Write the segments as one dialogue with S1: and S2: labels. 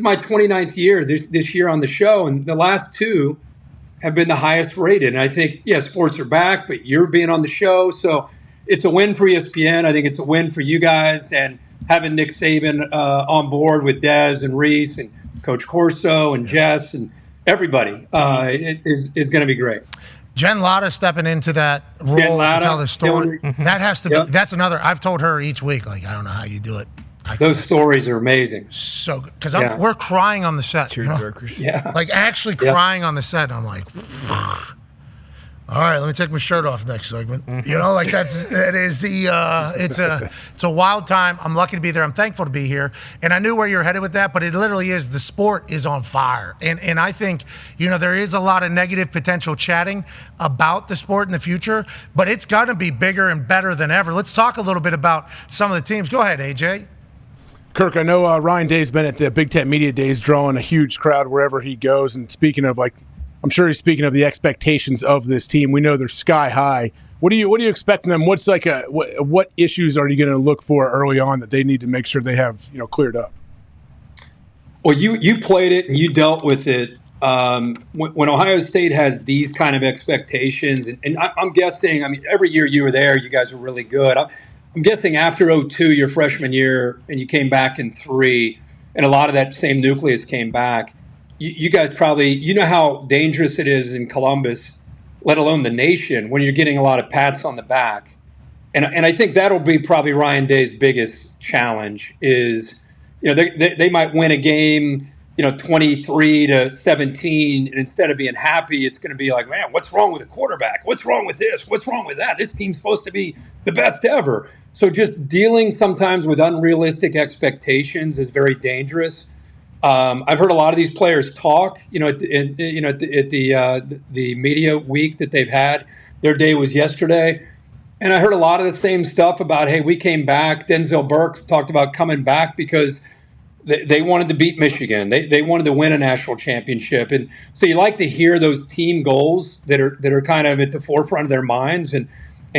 S1: my 29th year this year on the show, and the last two have been the highest rated. And I think, yeah, sports are back, but you're being on the show. So it's a win for ESPN. I think it's a win for you guys. And having Nick Saban on board with Dez and Reese and Coach Corso and Jess and everybody is going to be great.
S2: Jen Latta stepping into that role to tell the story. That has to be, that's another, I've told her each week, like, I don't know how you do it.
S1: Those stories are amazing.
S2: So good. Because we're crying on the set. You know?
S1: Yeah.
S2: Like actually crying on the set. And I'm like, all right, let me take my shirt off next segment. You know, like it's a wild time. I'm lucky to be there. I'm thankful to be here. And I knew where you're headed with that, but it literally is, the sport is on fire. And I think, you know, there is a lot of negative potential chatting about the sport in the future, but it's going to be bigger and better than ever. Let's talk a little bit about some of the teams. Go ahead, AJ.
S3: Kirk, I know Ryan Day's been at the Big Ten Media Days drawing a huge crowd wherever he goes. And speaking of, like, I'm sure he's speaking of the expectations of this team. We know they're sky high. What do you expect from them? What's like what issues are you going to look for early on that they need to make sure they have, you know, cleared up?
S1: Well, you played it and you dealt with it. When Ohio State has these kind of expectations, and I'm guessing, I mean, every year you were there, you guys were really good. I'm guessing after 2002, your freshman year, and you came back in 2003, and a lot of that same nucleus came back. You guys probably, you know how dangerous it is in Columbus, let alone the nation, when you're getting a lot of pats on the back. And I think that'll be probably Ryan Day's biggest challenge is, you know, they might win a game, you know, 23-17, and instead of being happy, it's going to be like, man, what's wrong with the quarterback? What's wrong with this? What's wrong with that? This team's supposed to be the best ever. So just dealing sometimes with unrealistic expectations is very dangerous. I've heard a lot of these players talk, you know, at the media week that they've had. Their day was yesterday. And I heard a lot of the same stuff about, hey, we came back. Denzel Burke talked about coming back because they wanted to beat Michigan. They wanted to win a national championship. And so you like to hear those team goals that are kind of at the forefront of their minds and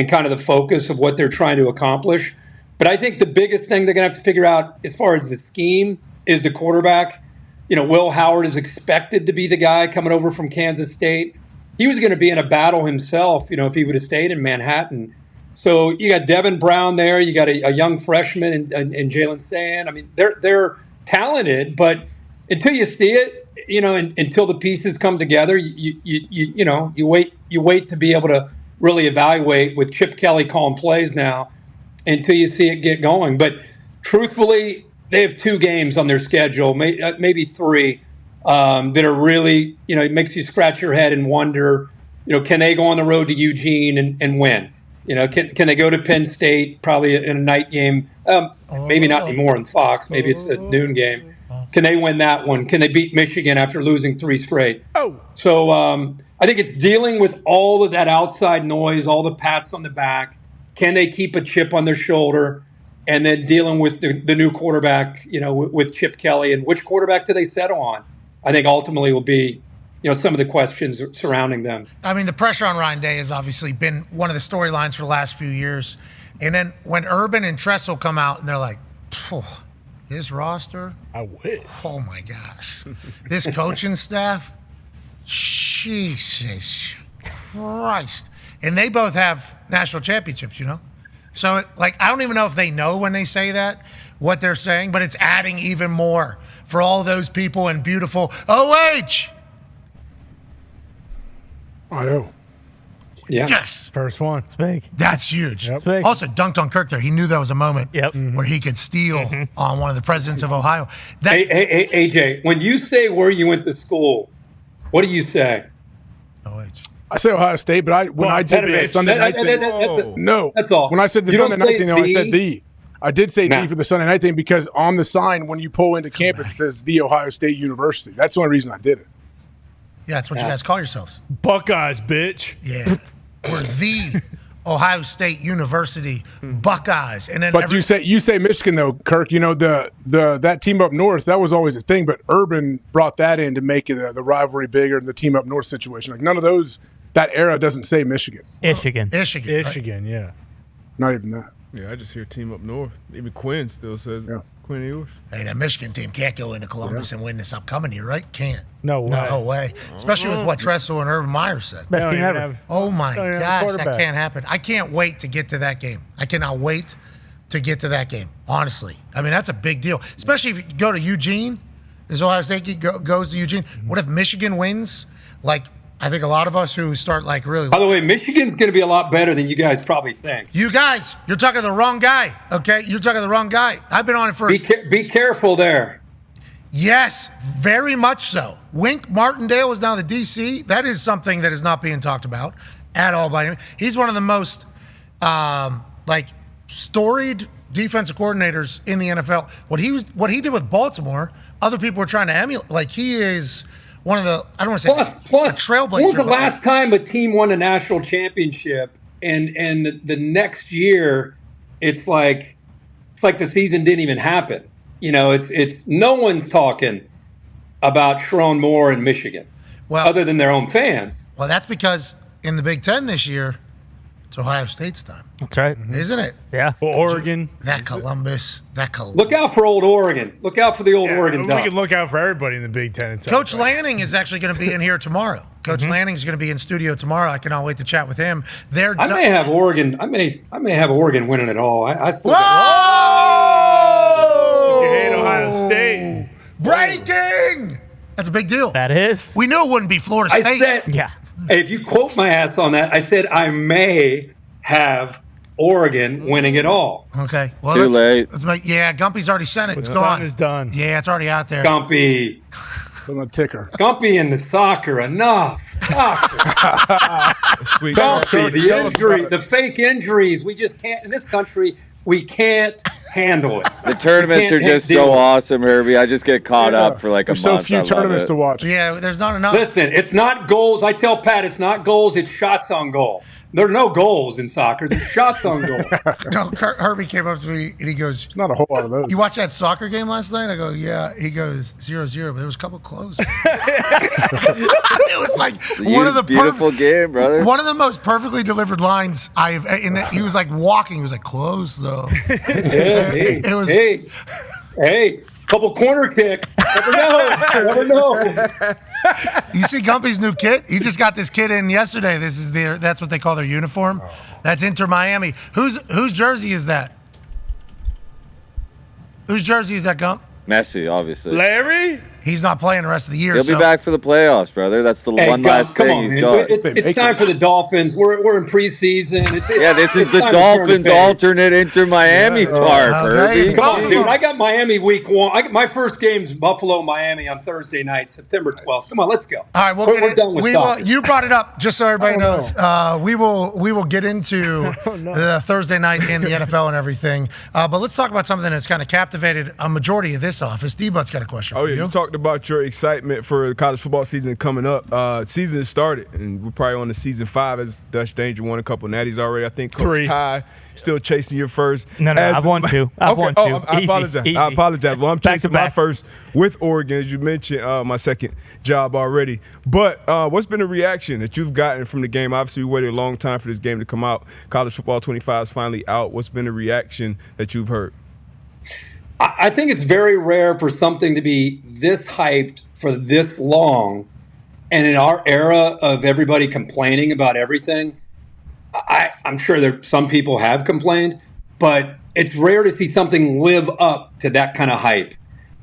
S1: kind of the focus of what they're trying to accomplish. But I think the biggest thing they're going to have to figure out as far as the scheme is the quarterback. You know, Will Howard is expected to be the guy coming over from Kansas State. He was going to be in a battle himself, you know, if he would have stayed in Manhattan. So you got Devin Brown there. You got a young freshman and Jalen Sand. I mean, they're talented, but until you see it, you know, until the pieces come together, you wait to be able to really evaluate with Chip Kelly calling plays now until you see it get going. But truthfully, they have 2 games on their schedule, maybe 3, that are really, you know, it makes you scratch your head and wonder, you know, can they go on the road to Eugene and win? You know, can they go to Penn State, probably in a night game? Maybe not anymore in Fox. Maybe it's a noon game. Can they win that one? Can they beat Michigan after losing 3 straight? So I think it's dealing with all of that outside noise, all the pats on the back. Can they keep a chip on their shoulder? And then dealing with the new quarterback, you know, with Chip Kelly, and which quarterback do they settle on? I think ultimately will be, you know, some of the questions surrounding them.
S2: I mean, the pressure on Ryan Day has obviously been one of the storylines for the last few years. And then when Urban and Tressel come out and they're like, his roster?
S4: I wish.
S2: Oh, my gosh. This coaching staff? Jesus Christ. And they both have national championships, you know? So, like, I don't even know if they know when they say that, what they're saying, but it's adding even more for all those people in beautiful OH.
S3: I know.
S1: Yeah.
S2: Yes.
S4: First one.
S5: It's big.
S2: That's huge.
S5: It's big.
S2: Also, dunked on Kirk there. He knew that was a moment where he could steal on one of the presidents of Ohio.
S1: Hey, AJ, when you say where you went to school, what do you say?
S2: OH.
S3: I say Ohio State, but when I did the Sunday night thing, no,
S1: that's all.
S3: When I said the Sunday night thing, though, I said the. I did say the for the Sunday night thing because on the sign when you pull into campus it says the Ohio State University. That's the only reason I did it.
S2: Yeah, that's what you guys call yourselves.
S4: Buckeyes, bitch.
S2: Yeah, we're the Ohio State University Buckeyes, and then.
S3: But you say Michigan though, Kirk. You know that team up north that was always a thing, but Urban brought that in to make it the rivalry bigger and the team up north situation. Like none of those. That era doesn't say Michigan.
S5: Michigan.
S4: Michigan, yeah.
S3: Not even that.
S4: Yeah, I just hear team up north. Even Quinn still says Quinn Ewers.
S2: Hey, that Michigan team can't go into Columbus and win this upcoming year, right? Can't.
S5: No way.
S2: No way. Especially with what Tressel and Urban Meyer said.
S5: Best team ever.
S2: Oh, my gosh, that can't happen. I can't wait to get to that game. I cannot wait to get to that game, honestly. I mean, that's a big deal, especially if you go to Eugene. As Ohio State goes to Eugene. What if Michigan wins? Like, I think a lot of us who start like really.
S1: By the way, Michigan's going to be a lot better than you guys probably think.
S2: You guys, you're talking to the wrong guy. Okay, you're talking to the wrong guy. I've been on it for.
S1: Be careful there.
S2: Yes, very much so. Wink Martindale is now the DC. That is something that is not being talked about at all by him. He's one of the most storied defensive coordinators in the NFL. What he did with Baltimore, other people were trying to emulate. Like, he is one of the, I don't want to say
S1: plus
S2: a trailblazer.
S1: When was the last time a team won a national championship and the next year it's like the season didn't even happen? You know, it's no one's talking about Sharon Moore in Michigan, other than their own fans.
S2: Well, that's because in the Big Ten this year, it's Ohio State's time.
S5: That's right.
S2: Isn't it?
S5: Yeah.
S6: Well, Oregon.
S2: Columbus.
S1: Look out for old Oregon. Look out for the old Oregon
S6: We
S1: Ducks.
S6: can look out for everybody in the Big Ten.
S2: Coach Lanning is actually going to be in here tomorrow. Coach Lanning is going to be in studio tomorrow. I cannot wait to chat with him.
S1: I may have Oregon. I may have Oregon winning it all. I still
S6: You hate Ohio State.
S2: Breaking! That's a big deal.
S5: That is.
S2: We knew it wouldn't be Florida State.
S5: Yeah.
S1: Hey, if you quote my ass on that, I said I may have Oregon winning it all.
S2: Okay. Well,
S7: Too late.
S2: Let's make. Yeah, Gumpy's already sent it. It's
S6: What's
S2: gone.
S6: done is done.
S2: Yeah, it's already out there.
S1: Gumpy
S3: On the ticker.
S1: and the soccer, enough.
S4: Sweet.
S1: Gumpy, the
S3: Tell us
S1: injury,
S3: about
S1: the fake injuries. We just can't in this country. We can't handle it.
S7: The tournaments are just so awesome, Herbie. I just get caught up for like a
S3: There's
S7: month.
S3: so few
S7: I love
S3: tournaments
S7: it.
S3: to watch.
S2: Yeah, there's not enough.
S1: Listen, it's not goals. I tell Pat it's not goals, it's shots on goal. There are no goals in soccer. There's shots on goal.
S2: No, Herbie came up to me and he goes,
S3: Not a whole lot of those.
S2: "You watched that soccer game last night?" I go, "Yeah." He goes, 0-0, but there was a couple close. It was like one of the
S7: beautiful game, brother.
S2: One of the most perfectly delivered lines I've. He was like walking. He was like, "Close though."
S1: Hey, couple corner kicks. Never know.
S2: You see Gumpy's new kit? He just got this kit in yesterday. That's what they call their uniform. That's Inter Miami. Whose jersey is that? Whose jersey is that, Gump?
S7: Messi, obviously.
S6: Larry?
S2: He's not playing the rest of the year.
S7: He'll be back for the playoffs, brother. That's the one last thing he's got.
S1: It's time for the Dolphins. We're in preseason.
S7: This is the Dolphins' alternate Inter Miami tarp, Herbie.
S1: Come on, dude. I got Miami week 1. My first game's Buffalo, Miami on Thursday night, September 12th. Come on, let's go.
S2: All right,
S1: we're done with soccer.
S2: You brought it up, just so everybody knows. We will get into the Thursday night in the NFL and everything. But let's talk about something that's kind of captivated a majority of this office. D-But's got a question for you.
S4: You talked about your excitement for the college football season coming up. Season has started, and we're probably on the season 5 as Dutch Danger won a couple natties already. I think Coach
S6: 3.
S4: Ty still chasing your first.
S5: No, I've won 2. I've won 2.
S4: I apologize.
S5: Easy.
S4: I apologize. Well, I'm
S5: Back
S4: chasing
S5: to back.
S4: my first with Oregon, as you mentioned, my second job already. But what's been the reaction that you've gotten from the game? Obviously, we waited a long time for this game to come out. College Football 25 is finally out. What's been the reaction that you've heard?
S1: I think it's very rare for something to be this hyped for this long. And in our era of everybody complaining about everything, I'm sure some people have complained, but it's rare to see something live up to that kind of hype.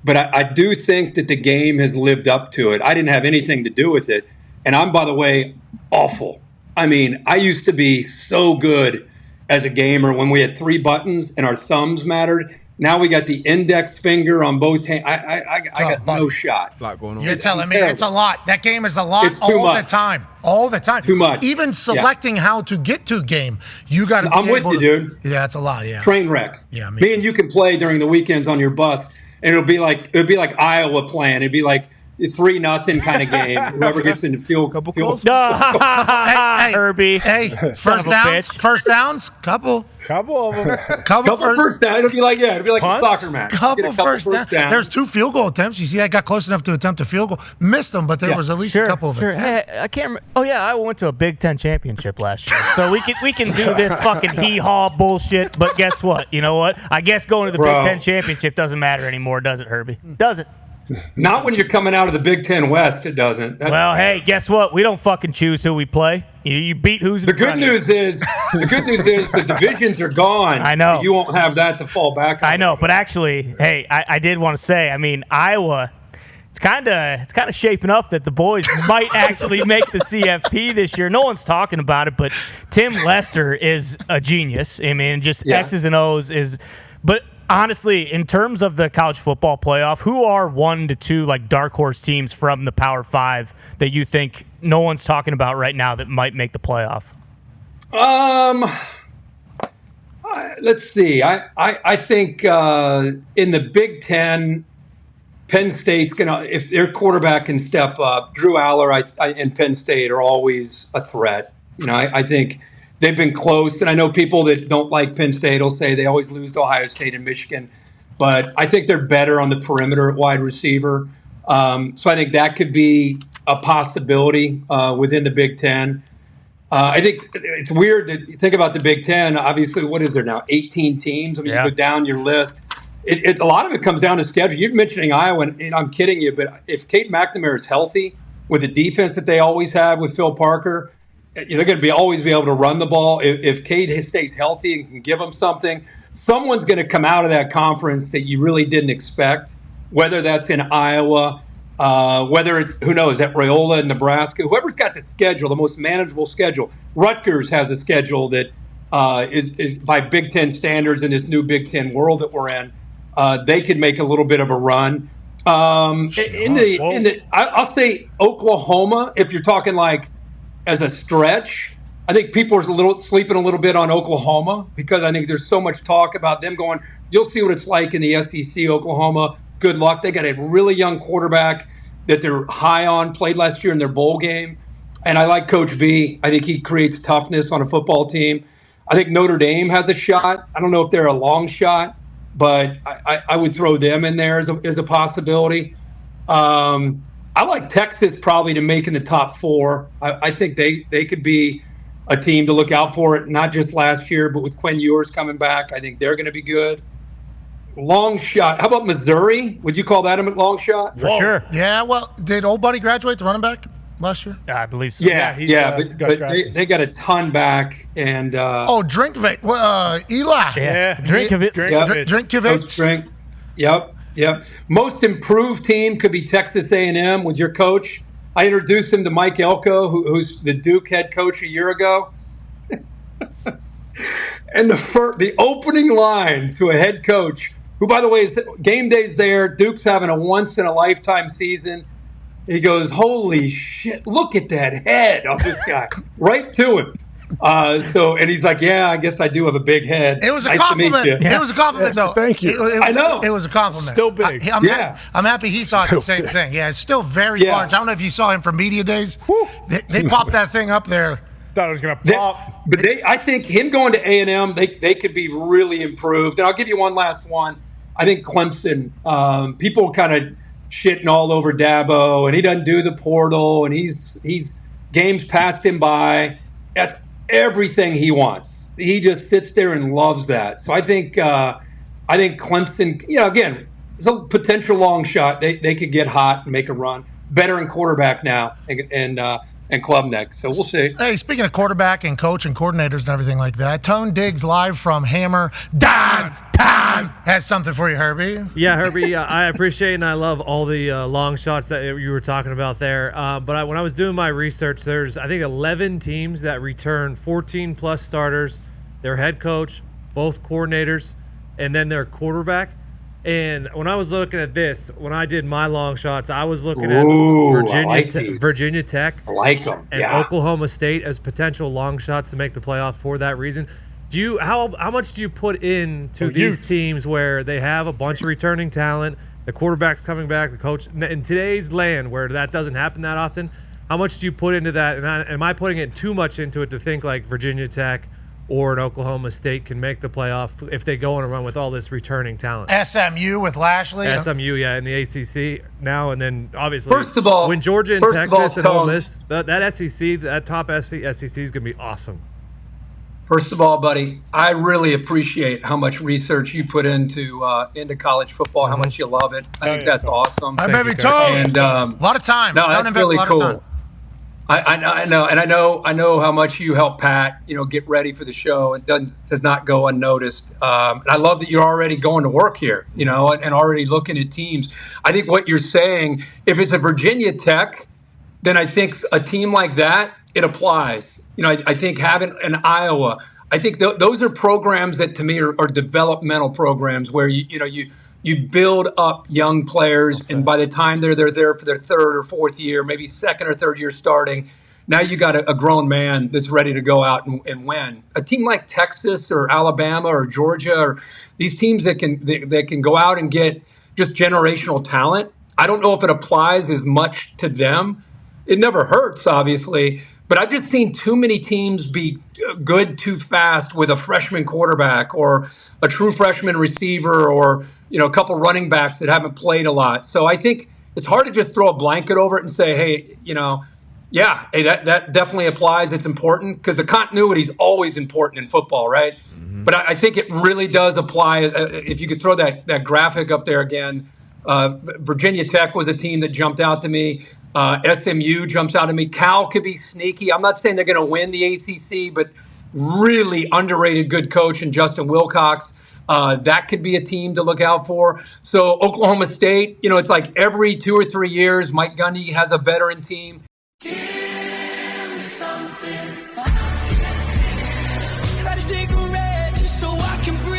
S1: But I do think that the game has lived up to it. I didn't have anything to do with it. And I'm, by the way, awful. I mean, I used to be so good as a gamer when we had 3 buttons and our thumbs mattered. Now we got the index finger on both hands. I got no shot.
S4: A lot going on.
S2: You're telling me it's a lot. That game is a lot the time. All the time.
S1: Too much.
S2: Even selecting how to get to a game, you got to be
S1: I'm with you, dude.
S2: Yeah, it's a lot, yeah.
S1: Train wreck.
S2: Yeah,
S1: me and you can play during the weekends on your bus, and it'll be like Iowa playing. It'd be like 3-0 kind of game. Whoever gets in the field.
S5: Hey, Herbie.
S2: Hey, first downs, couple
S6: of them.
S2: Couple
S1: first downs. It'll be like a soccer match.
S2: Couple first downs. There's 2 field goal attempts. You see, I got close enough to attempt a field goal, missed them, but there was at least a couple of them.
S5: Hey, I can't remember. Oh yeah, I went to a Big Ten championship last year, so we can do this fucking hee-haw bullshit. But guess what? You know what? I guess going to the Big Ten championship doesn't matter anymore, does it, Herbie? Doesn't.
S1: Not when you're coming out of the Big Ten West. It doesn't.
S5: Hey, guess what? We don't fucking choose who we play. You beat who's in
S1: the good news is the divisions are gone.
S5: I know
S1: you won't have that to fall back on.
S5: I know, but actually, hey, I did want to say, I mean, Iowa. It's kind of shaping up that the boys might actually make the CFP this year. No one's talking about it, but Tim Lester is a genius. I mean, just X's and O's is. But honestly, in terms of the college football playoff, who are 1 to 2 like dark horse teams from the Power 5 that you think no one's talking about right now that might make the playoff?
S1: Let's see. I think in the Big Ten, Penn State's gonna, if their quarterback can step up. Drew Aller and Penn State are always a threat. I think they've been close, and I know people that don't like Penn State will say they always lose to Ohio State and Michigan, but I think they're better on the perimeter at wide receiver. So I think that could be a possibility within the Big Ten. I think it's weird that you think about the Big Ten. Obviously, what is there now? 18 teams. I mean, you go down your list. A lot of it comes down to schedule. You're mentioning Iowa, and I'm kidding you, but if Cade McNamara is healthy with the defense that they always have with Phil Parker, they're going to always be able to run the ball. If Cade stays healthy and can give them something, someone's going to come out of that conference that you really didn't expect, whether that's in Iowa, whether it's, who knows, at Loyola in Nebraska. Whoever's got the schedule, the most manageable schedule. Rutgers has a schedule that is by Big Ten standards in this new Big Ten world that we're in. They could make a little bit of a run. I'll say Oklahoma, if you're talking like as a stretch. I think people are sleeping a little bit on Oklahoma because I think there's so much talk about them going. You'll see what it's like in the SEC. Oklahoma, good luck. They got a really young quarterback that they're high on. Played last year in their bowl game, and I like Coach V. I think he creates toughness on a football team. I think Notre Dame has a shot. I don't know if they're a long shot, but I would throw them in there as a possibility. I like Texas probably to make in the top 4. I think they could be a team to look out for, it not just last year, but with Quinn Ewers coming back, I think they're going to be good. Long shot. How about Missouri? Would you call that a long shot?
S5: For sure.
S2: Yeah, well, did old buddy graduate, the running back, last year?
S5: I believe so.
S1: Yeah, but they got a ton back. And
S2: Drinkovic. Eli.
S5: Yeah, Drinkovic.
S2: Drinkovic.
S1: Yep. Most improved team could be Texas A&M with your coach. I introduced him to Mike Elko, who's the Duke head coach a year ago. And the opening line to a head coach, who, by the way, is game day's there. Duke's having a once-in-a-lifetime season. He goes, holy shit, look at that head on this guy. Right to him. And he's like, yeah, I guess I do have a big head.
S2: It was a compliment. It was a compliment, though.
S3: Thank you.
S1: I know.
S2: It was a compliment.
S6: Still big.
S2: I'm happy he thought the same thing. Yeah, it's still very large. I don't know if you saw him for media days. They popped that thing up there.
S6: Thought it was going to pop.
S1: I think him going to A&M, they could be really improved. And I'll give you one last one. I think Clemson, people kind of shitting all over Dabo, and he doesn't do the portal, and he's games passed him by. That's everything he wants. He just sits there and loves that. So I think Clemson, again, it's a potential long shot. They could get hot and make a run. Veteran quarterback now and club next. So we'll see.
S2: Hey, speaking of quarterback and coach and coordinators and everything like that, Tone Diggs live from Hammer Downtown has something for you, Herbie.
S8: Yeah, Herbie, I appreciate and I love all the long shots that you were talking about there. But when I was doing my research, there's, I think, 11 teams that return 14-plus starters, their head coach, both coordinators, and then their quarterback. And when I was looking at this, when I did my long shots, I was looking at Virginia Tech,
S1: I like them,
S8: and Oklahoma State as potential long shots to make the playoff for that reason. How much do you put into these teams where they have a bunch of returning talent, The quarterback's coming back. The coach in today's land where that doesn't happen that often. How much do you put into that? And am I putting it too much into it to think like Virginia Tech or an Oklahoma State can make the playoff if they go on a run with all this returning talent?
S2: SMU with Lashley.
S8: SMU, yeah, in the ACC now, and then obviously,
S1: First of all,
S8: when Georgia and
S1: first of
S8: Texas
S1: all,
S8: and Ole
S1: Tone,
S8: Miss, that SEC, that top SEC is going to be awesome.
S1: First of all, buddy, I really appreciate how much research you put into college football, how much you love it. I think that's awesome.
S2: Hey, baby,
S8: you,
S2: Tone.
S1: And
S2: a lot of time.
S1: no,
S2: Don't
S1: that's
S2: invest
S1: really
S2: a lot
S1: cool.
S2: of time.
S1: I know, and I know how much you help Pat, get ready for the show. It does not go unnoticed. And I love that you're already going to work here, and already looking at teams. I think what you're saying, if it's a Virginia Tech, then I think a team like that, it applies. I think having an Iowa, I think those are programs that to me are developmental programs where you build up young players, and by the time they're there for their third or fourth year, maybe second or third year starting, now you got a grown man that's ready to go out and win. A team like Texas or Alabama or Georgia, or these teams that can go out and get just generational talent, I don't know if it applies as much to them. It never hurts, obviously, but I've just seen too many teams be good too fast with a freshman quarterback or a true freshman receiver or a couple running backs that haven't played a lot. So I think it's hard to just throw a blanket over it and say, hey, hey, that definitely applies. It's important because the continuity is always important in football, right? Mm-hmm. But I think it really does apply. If you could throw that graphic up there again, Virginia Tech was a team that jumped out to me. SMU jumps out to me. Cal could be sneaky. I'm not saying they're going to win the ACC, but really underrated good coach in Justin Wilcox. That could be a team to look out for. So Oklahoma State, it's like every 2 or 3 years, Mike Gundy has a veteran team.
S9: Give me something. Light a cigarette just so I can breathe.